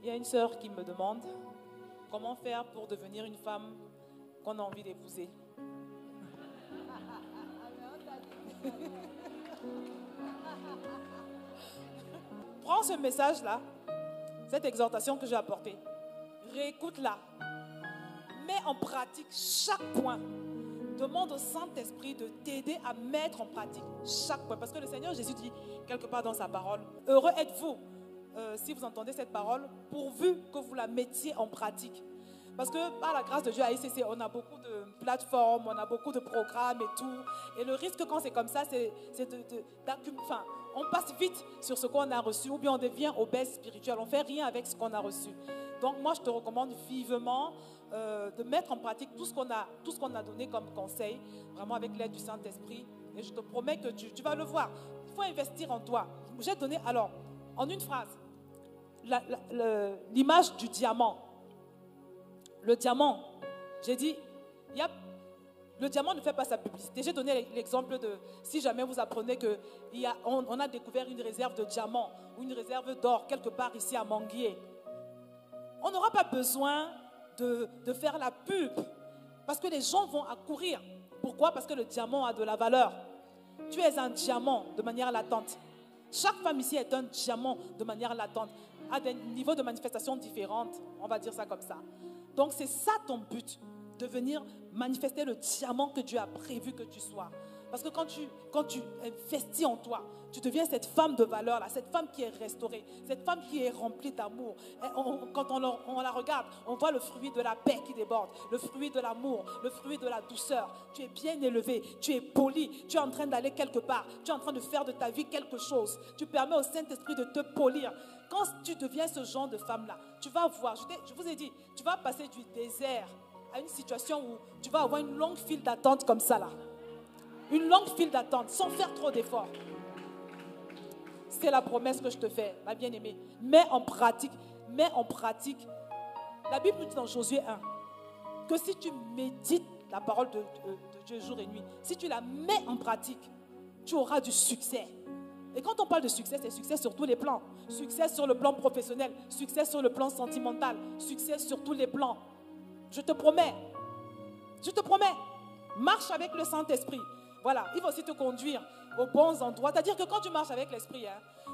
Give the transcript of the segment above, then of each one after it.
Il y a une sœur qui me demande comment faire pour devenir une femme qu'on a envie d'épouser. Prends ce message-là, cette exhortation que j'ai apportée, réécoute-la, mets en pratique chaque point. Demande au Saint-Esprit de t'aider à mettre en pratique chaque point. Parce que le Seigneur Jésus dit quelque part dans sa parole, heureux êtes-vous si vous entendez cette parole, pourvu que vous la mettiez en pratique. Parce que par la grâce de Dieu à ICC, on a beaucoup de plateformes, on a beaucoup de programmes et tout. Et le risque quand c'est comme ça, c'est enfin, on passe vite sur ce qu'on a reçu ou bien on devient obèse spirituel. On ne fait rien avec ce qu'on a reçu. Donc moi, je te recommande vivement de mettre en pratique tout ce qu'on a donné comme conseil, vraiment avec l'aide du Saint-Esprit. Et je te promets que tu vas le voir. Il faut investir en toi. J'ai donné, alors, en une phrase, l'image du diamant. Le diamant, j'ai dit, le diamant ne fait pas sa publicité. J'ai donné l'exemple de, si jamais vous apprenez qu'on a découvert une réserve de diamants ou une réserve d'or quelque part ici à Manguier, on n'aura pas besoin de faire la pub parce que les gens vont accourir. Pourquoi? Parce que le diamant a de la valeur. Tu es un diamant de manière latente. Chaque femme ici est un diamant de manière latente, à des niveaux de manifestation différents, on va dire ça comme ça. Donc c'est ça ton but, de venir manifester le diamant que Dieu a prévu que tu sois. Parce que quand tu investis en toi, tu deviens cette femme de valeur, là, cette femme qui est restaurée, cette femme qui est remplie d'amour. Quand on la regarde, on voit le fruit de la paix qui déborde, le fruit de l'amour, le fruit de la douceur. Tu es bien élevé, tu es poli, tu es en train d'aller quelque part, tu es en train de faire de ta vie quelque chose. Tu permets au Saint-Esprit de te polir. Quand tu deviens ce genre de femme-là, tu vas voir, je vous ai dit, tu vas passer du désert à une situation où tu vas avoir une longue file d'attente comme ça là. Une longue file d'attente, sans faire trop d'efforts. C'est la promesse que je te fais, ma bien-aimée. Mets en pratique. La Bible nous dit dans Josué 1 que si tu médites la parole de Dieu jour et nuit, si tu la mets en pratique, tu auras du succès. Et quand on parle de succès, c'est succès sur tous les plans. Succès sur le plan professionnel, succès sur le plan sentimental, succès sur tous les plans. Je te promets, marche avec le Saint-Esprit. Voilà, il va aussi te conduire aux bons endroits. C'est-à-dire que quand tu marches avec l'Esprit,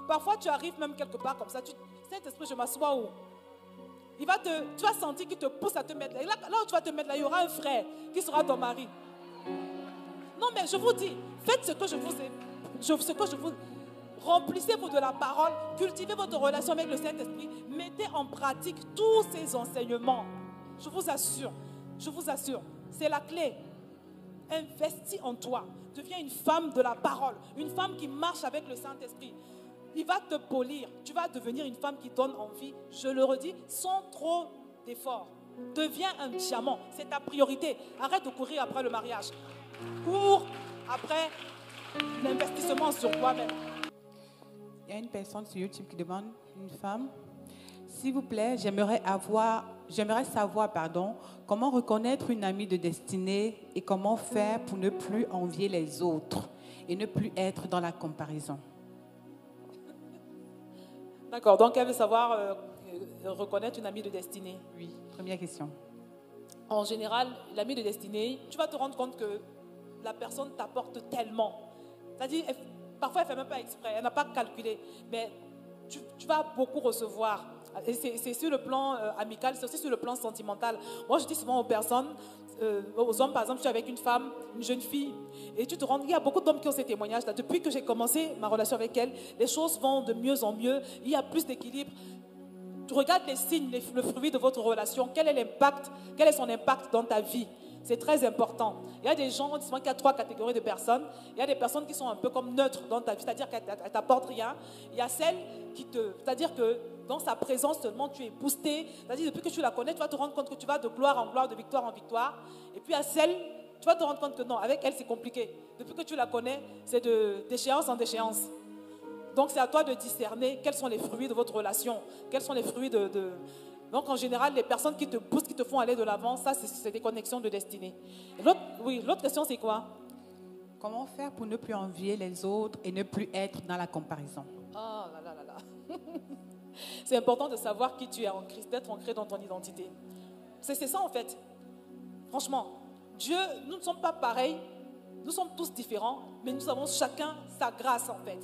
parfois tu arrives même quelque part comme ça. Saint-Esprit, je m'assois où? Tu vas sentir qu'il te pousse à te mettre là. Là où tu vas te mettre là, il y aura un frère qui sera ton mari. Non, mais je vous dis, faites ce que je vous remplissez-vous de la parole, cultivez votre relation avec le Saint-Esprit, mettez en pratique tous ces enseignements. Je vous assure, c'est la clé. Investis en toi. Deviens une femme de la parole, une femme qui marche avec le Saint-Esprit. Il va te polir. Tu vas devenir une femme qui donne envie, je le redis, sans trop d'efforts. Deviens un diamant, c'est ta priorité. Arrête de courir après le mariage. Cours après l'investissement sur toi-même. Il y a une personne sur YouTube qui demande, une femme, s'il vous plaît, j'aimerais savoir, comment reconnaître une amie de destinée et comment faire pour ne plus envier les autres et ne plus être dans la comparaison. D'accord, donc elle veut savoir reconnaître une amie de destinée. Oui, première question. En général, l'amie de destinée, tu vas te rendre compte que la personne t'apporte tellement. C'est-à-dire, parfois elle ne fait même pas exprès, elle n'a pas calculé, mais tu vas beaucoup recevoir. Et c'est sur le plan amical, c'est aussi sur le plan sentimental. Moi, je dis souvent aux personnes, aux hommes, par exemple, je suis avec une femme, une jeune fille, et tu te rends, il y a beaucoup d'hommes qui ont ces témoignages-là. Depuis que j'ai commencé ma relation avec elle, les choses vont de mieux en mieux, il y a plus d'équilibre. Tu regardes les signes, le fruit de votre relation, quel est son impact dans ta vie. C'est très important. Il y a des gens, on dit souvent qu'il y a 3 catégories de personnes. Il y a des personnes qui sont un peu comme neutres dans ta vie, c'est-à-dire qu'elles ne t'apportent rien. Il y a celles c'est-à-dire que dans sa présence seulement, tu es boosté. C'est-à-dire depuis que tu la connais, tu vas te rendre compte que tu vas de gloire en gloire, de victoire en victoire. Et puis il y a celles, tu vas te rendre compte que non, avec elle c'est compliqué. Depuis que tu la connais, c'est d'échéance en déchéance. Donc c'est à toi de discerner quels sont les fruits de votre relation, quels sont les fruits Donc en général, les personnes qui te boostent, qui te font aller de l'avant, ça c'est des connexions de destinée. L'autre question c'est quoi? Comment faire pour ne plus envier les autres et ne plus être dans la comparaison? Oh là là, là, là. C'est important de savoir qui tu es en Christ, d'être ancré dans ton identité. C'est ça en fait. Franchement, Dieu, nous ne sommes pas pareils, nous sommes tous différents, mais nous avons chacun sa grâce en fait.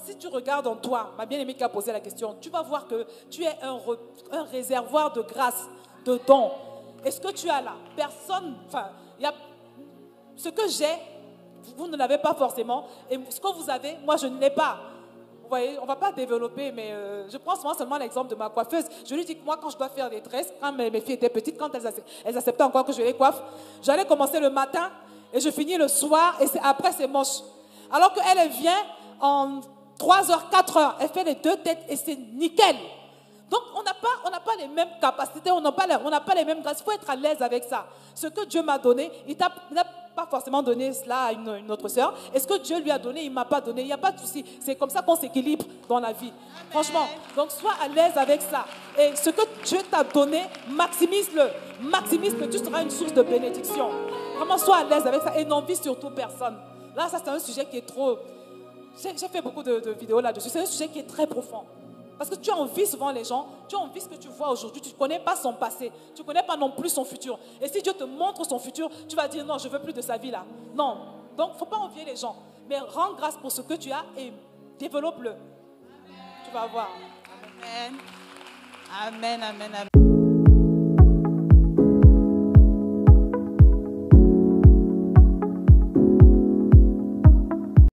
Si tu regardes en toi, ma bien-aimée qui a posé la question, tu vas voir que tu es un réservoir de grâce, de dons. Et ce que tu as là, personne, enfin, ce que j'ai, vous ne l'avez pas forcément, et ce que vous avez, moi je ne l'ai pas. Vous voyez, on ne va pas développer, mais je prends seulement l'exemple de ma coiffeuse. Je lui dis que moi, quand je dois faire des tresses, quand mes filles étaient petites, quand elles acceptaient encore que je les coiffe, j'allais commencer le matin et je finis le soir, et après c'est moche. Alors qu'elle, elle vient en 3 heures, 4 heures, elle fait les 2 têtes et c'est nickel. Donc, on n'a pas les mêmes capacités, on n'a pas les mêmes grâces. Il faut être à l'aise avec ça. Ce que Dieu m'a donné, il n'a pas forcément donné cela à une autre sœur. Et ce que Dieu lui a donné, il ne m'a pas donné. Il n'y a pas de souci. C'est comme ça qu'on s'équilibre dans la vie. Amen. Franchement, donc sois à l'aise avec ça. Et ce que Dieu t'a donné, maximise-le. Maximise-le. Tu seras une source de bénédiction. Vraiment, sois à l'aise avec ça et n'envie surtout personne. Là, ça, c'est un sujet qui est trop... J'ai fait beaucoup de vidéos là-dessus. C'est un sujet qui est très profond. Parce que tu envies souvent les gens, tu envies ce que tu vois aujourd'hui, tu ne connais pas son passé, tu ne connais pas non plus son futur. Et si Dieu te montre son futur, tu vas dire non, je ne veux plus de sa vie là. Non, donc il ne faut pas envier les gens, mais rends grâce pour ce que tu as et développe-le. Tu vas voir. Amen. Amen, amen, amen.